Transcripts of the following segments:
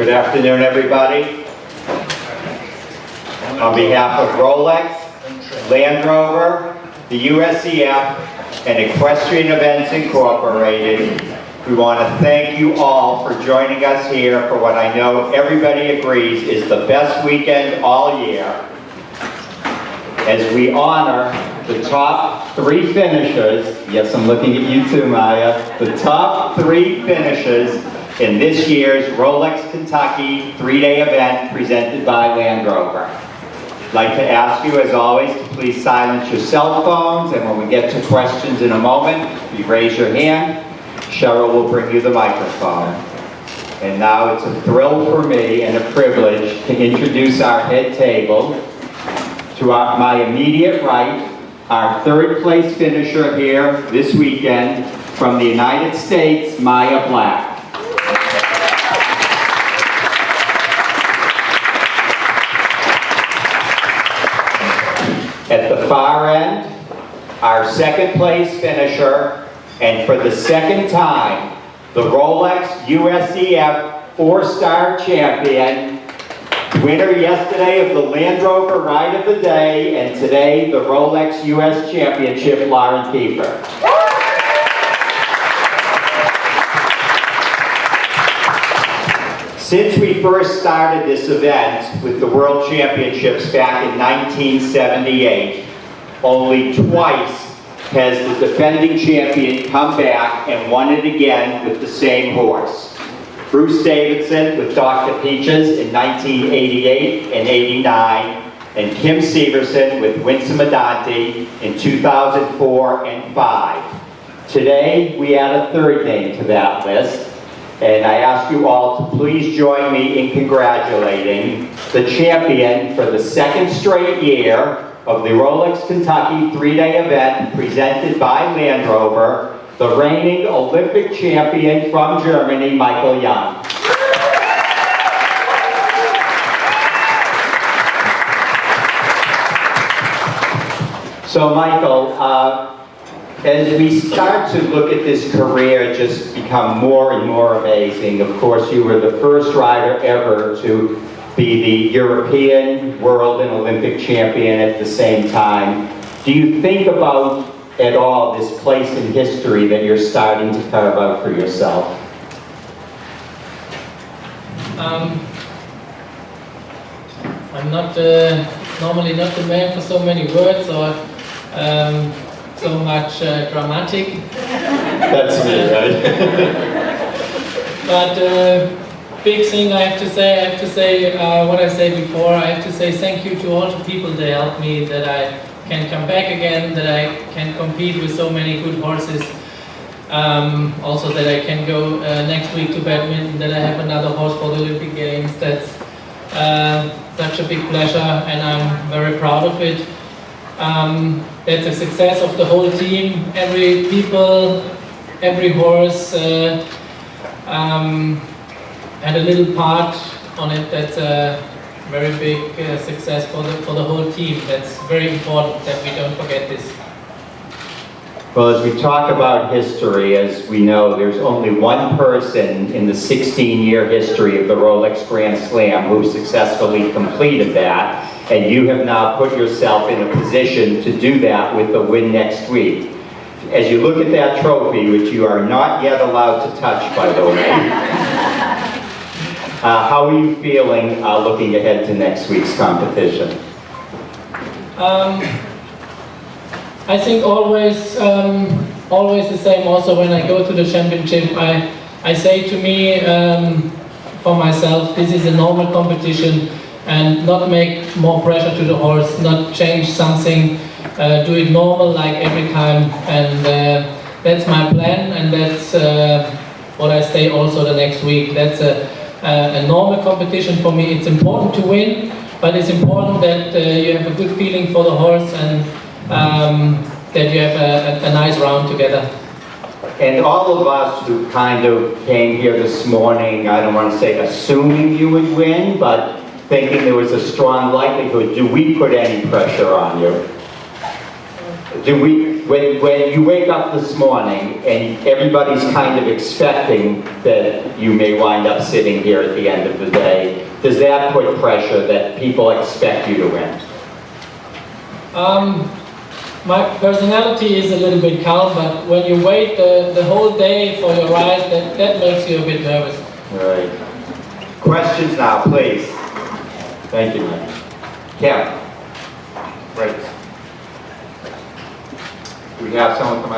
Good afternoon, everybody. On behalf of Rolex, Land Rover, the USEF, and Equestrian Events Incorporated, we want to thank you all for joining us here for what I know everybody agrees is the best weekend all year, as we honor the top 3 finishers. Yes, I'm looking at you too, Maya. The top 3 finishers in this year's Rolex Kentucky 3-day event presented by Land Rover. I'd like to ask you, as always, to please silence your cell phones, and when we get to questions in a moment, if you raise your hand, Cheryl will bring you the microphone. And now it's a thrill for me and a privilege to introduce our head table. To my immediate right, our 3rd place finisher here this weekend from the United States, Maya Black. At the far end, our 2nd place finisher, and for the 2nd time, the Rolex USEF 4-star champion, winner yesterday of the Land Rover Ride of the Day, and today the Rolex US Championship, Lauren Kieffer. Since we first started this event with the World Championships back in 1978, only twice has the defending champion come back and won it again with the same horse. Bruce Davidson with Dr. Peaches in 1988 and 89, and Kim Severson with Winsome Adante in 2004 and 5. Today, we add a 3rd name to that list, and I ask you all to please join me in congratulating the champion for the 2nd straight year of the Rolex Kentucky 3-day event presented by Land Rover, the reigning Olympic champion from Germany, Michael Jung. So Michael, as we start to look at this career just become more and more amazing, of course you were the first rider ever to be the European, world, and Olympic champion at the same time. Do you think about at all this place in history that you're starting to carve out for yourself? I'm not normally not the man for so many words or so much dramatic. That's me, right? But big thing I have to say what I said before. I have to say thank you to all the people that helped me, that I can come back again, that I can compete with so many good horses. Also that I can go next week to badminton, that I have another horse for the Olympic Games. That's such a big pleasure, and I'm very proud of it. That's a success of the whole team, every people, every horse had a little part on it. That's a very big success for the whole team. That's very important that we don't forget this. Well, as we talk about history, as we know, there's only one person in the 16-year history of the Rolex Grand Slam who successfully completed that, and you have now put yourself in a position to do that with the win next week. As you look at that trophy, which you are not yet allowed to touch, by the way, how are you feeling looking ahead to next week's competition? I think always the same. Also, when I go to the championship, I say to me, for myself, this is a normal competition, and not make more pressure to the horse, not change something, do it normal like every time, and that's my plan, and that's what I say also the next week. That's a normal competition for me. It's important to win, but it's important that you have a good feeling for the horse, and that you have a nice round together. And all of us who kind of came here this morning, I don't want to say assuming you would win, but thinking there was a strong likelihood, do we put any pressure on you? when you wake up this morning and everybody's kind of expecting that you may wind up sitting here at the end of the day, does that put pressure that people expect you to win? My personality is a little bit calm, but when you wait the whole day for your ride, that makes you a bit nervous. Right. Questions now, please. Thank you. Kim. Right. Do we have someone from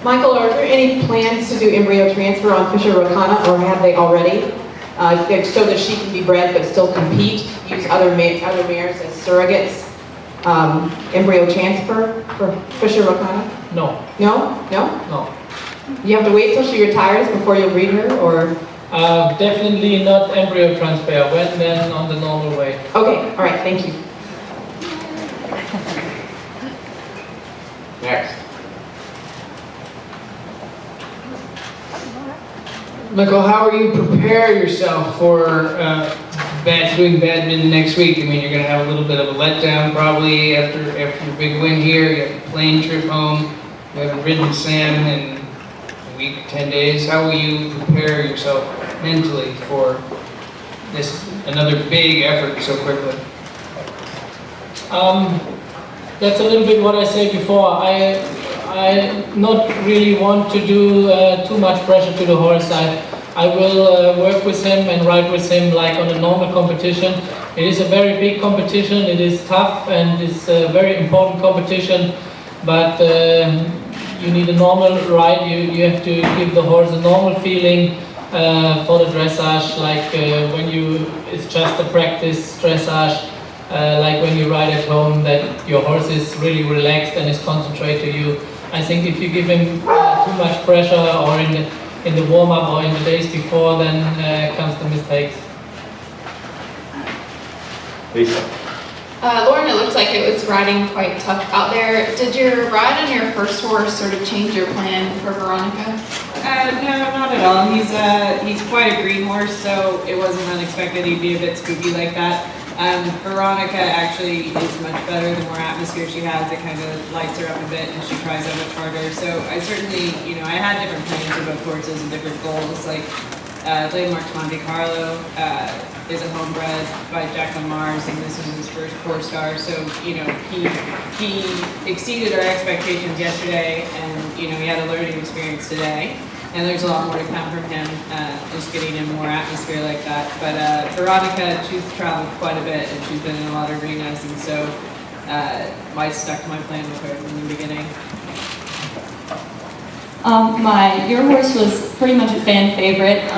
Michael, are there any plans to do embryo transfer on Fisher Rokana, or have they already? So that she can be bred but still compete, use other mares as surrogates, embryo transfer for Fisher Rokana? No. No? No? No. You have to wait till she retires before you'll breed her, or? Definitely not embryo transfer, when then on the normal way. Okay, all right, thank you. Next. Michael, how are you prepare yourself for doing badminton next week? I mean, you're going to have a little bit of a letdown probably after your big win here. You have a plane trip home. You haven't ridden Sam in a week, 10 days. How will you prepare yourself mentally for this another big effort so quickly? That's a little bit what I said before. I not really want to do too much pressure to the horse. I will work with him and ride with him like on a normal competition. It is a very big competition. It is tough and it's a very important competition. But you need a normal ride. You have to give the horse a normal feeling for the dressage, like it's just a practice dressage. Like when you ride at home, that your horse is really relaxed and is concentrated to you. I think if you give him too much pressure, or in the warm-up or in the days before, then comes the mistakes. Lisa. Lauren, it looks like it was riding quite tough out there. Did your ride on your first horse sort of change your plan for Veronica? No, not at all. He's quite a green horse, so it wasn't unexpected he'd be a bit spooky like that. Veronica actually is much better. The more atmosphere she has, it kind of lights her up a bit and she tries out much harder. So I certainly, I had different plans for both horses and different goals. Like Landmark Monte Carlo is a homebred by Jack Mars, and this was his first 4-star. So, he exceeded our expectations yesterday, and, he had a learning experience today. And there's a lot more to come from him, just getting him more atmosphere like that. But Veronica, she's traveled quite a bit, and she's been in a lot of arenas, and so I stuck to my plan with her from the beginning. Your horse was pretty much a fan favorite.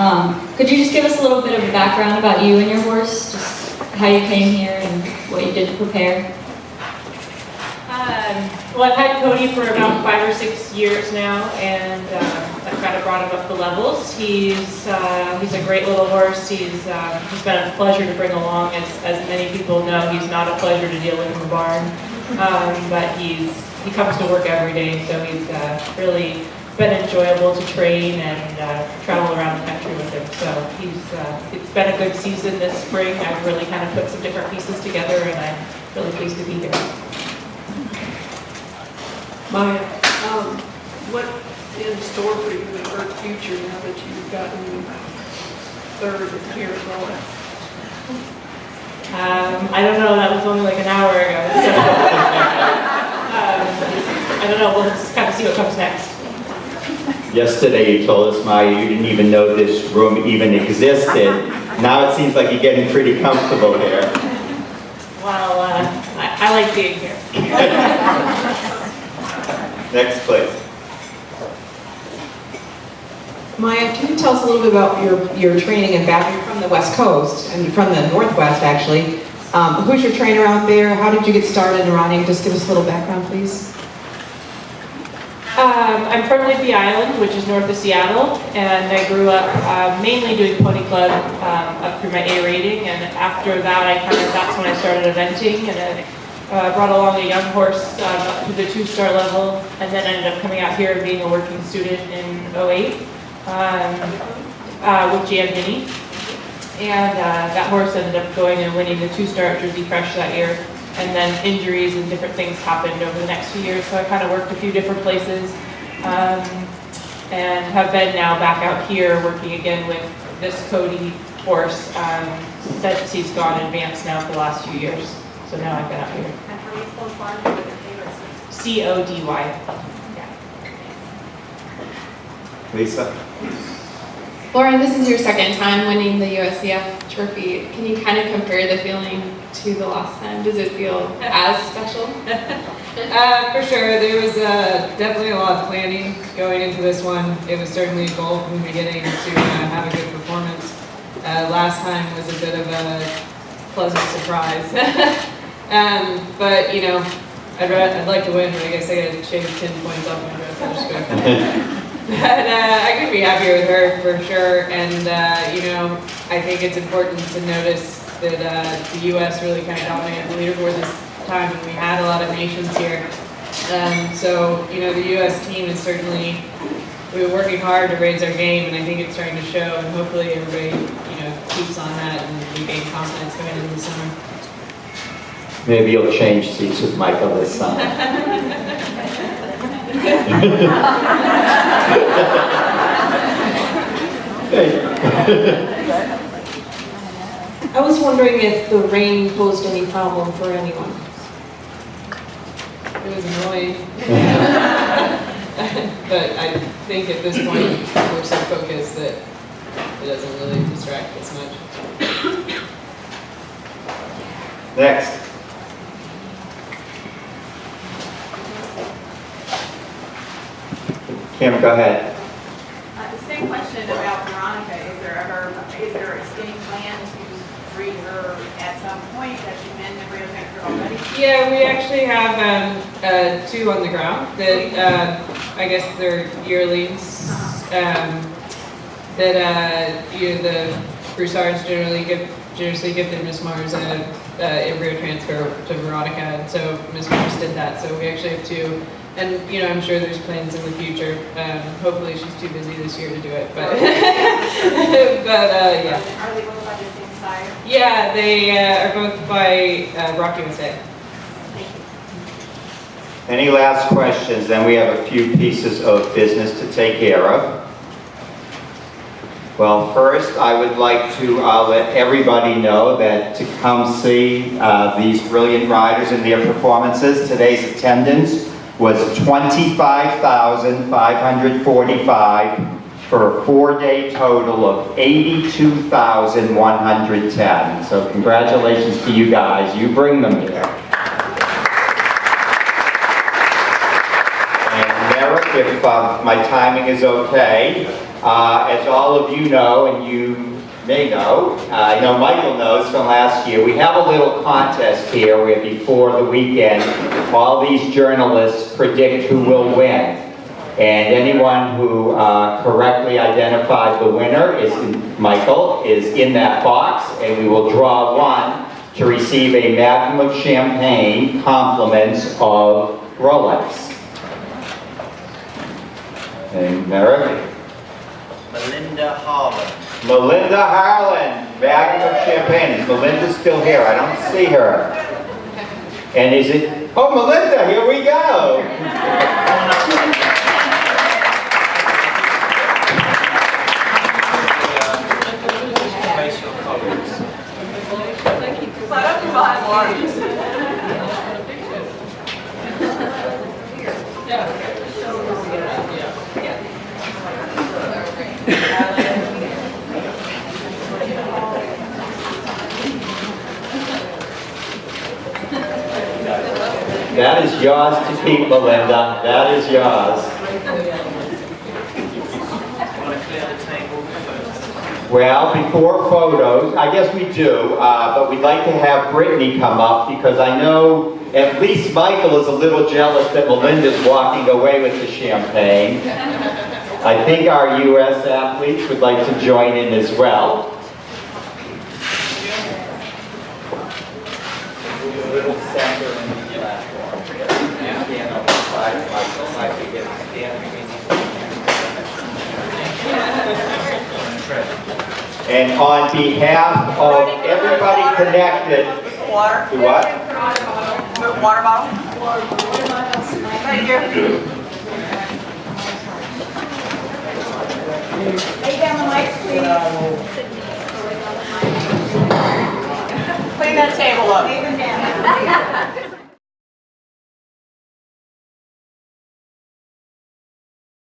Could you just give us a little bit of a background about you and your horse, just how you came here and what you did to prepare? Well, I've had Cody for about 5 or 6 years now, and I've kind of brought him up the levels. He's a great little horse. He's been a pleasure to bring along. As many people know, he's not a pleasure to deal with in the barn, but he comes to work every day, so he's really been enjoyable to train and travel around the country with him. So it's been a good season this spring. I've really kind of put some different pieces together, and I'm really pleased to be here. Maya, what's in store for you in her future now that you've gotten third here at Rolex? I don't know, that was only like an hour ago. So, I don't know, we'll just kind of see what comes next. Yesterday you told us, Maya, you didn't even know this room even existed. Now it seems like you're getting pretty comfortable here. Well, I like being here. Next, please. Maya, can you tell us a little bit about your training in Badminton? You're from the West Coast, and from the Northwest, actually. Who's your trainer out there? How did you get started in riding? Just give us a little background, please. I'm from Whidbey Island, which is north of Seattle, and I grew up mainly doing pony club up through my A rating, and after that, that's when I started eventing, and I brought along a young horse up to the 2-star level, and then ended up coming out here and being a working student in '08 with Jan Minnie. And that horse ended up going and winning the 2-star at Jersey Fresh that year. and then injuries and different things happened over the next few years, so I kind of worked a few different places, and have been now back out here working again with this Cody horse since he's gone advanced now for the last few years. So now I've been out here. And how do you spell farm with your favorite? C-O-D-Y. Yeah. Lisa? Lauren, this is your second time winning the USCF trophy. Can you kind of compare the feeling to the last time? Does it feel as special? For sure, there was definitely a lot of planning going into this one. It was certainly a goal from the beginning to have a good performance. Last time was a bit of a pleasant surprise. But you know, I'd like to win, but I guess I gotta shave 10 points off my dress. I'm just gonna But I could be happier with her for sure, and you know, I think it's important to notice that the U.S. really kind of dominated the leaderboard this time, and we had a lot of nations here. So you know, the U.S. team is certainly, we were working hard to raise our game, and I think it's starting to show. And hopefully, everybody keeps on that, and we gain confidence going into the summer. Maybe you'll change seats with Michael this summer. I was wondering if the rain posed any problem for anyone. It was annoying. But I think at this point, we're so focused that it doesn't really distract us much. Next. Kim, go ahead. The same question about Veronica. Is there a skinny plan to breed her at some point? Has she been in Rio Grande already? Yeah, we actually have 2 on the ground that I guess they're yearlings that the Broussards generously gifted Miss Mars an embryo transfer to Veronica, and so Miss Mars did that. So we actually have 2. And I'm sure there's plans in the future. Hopefully she's too busy this year to do it, but yeah. Are they both by the same sire? Yeah, they are both by Rocky USA. Thank you. Any last questions? Then we have a few pieces of business to take care of. Well, first, I would like to let everybody know that to come see these brilliant riders and their performances, today's attendance was 25,545 for a 4-day total of 82,110. So congratulations to you guys. You bring them here. And Merrick, if my timing is okay, as all of you know, and you may know, I know Michael knows from last year, we have a little contest here where before the weekend, all these journalists predict who will win. And anyone who correctly identified the winner, Michael, is in that box, and we will draw one to receive a magnum of champagne, compliments of Rolex. And Merrick? Melinda Harlan. Melinda Harlan, magnum of champagne. Is Melinda still here? I don't see her. And is it, oh, Melinda, here we go. That is yours to keep, Melinda. That is yours. Well, before photos, I guess we do, but we'd like to have Brittany come up because I know at least Michael is a little jealous that Melinda's walking away with the champagne. I think our U.S. athletes would like to join in as well. A little center in the platform. Stand on the side, Michael, I could get stand between And on behalf of everybody connected, Water. to what? Water bottle? Thank you. Lay down the mic, please. Clean that table up.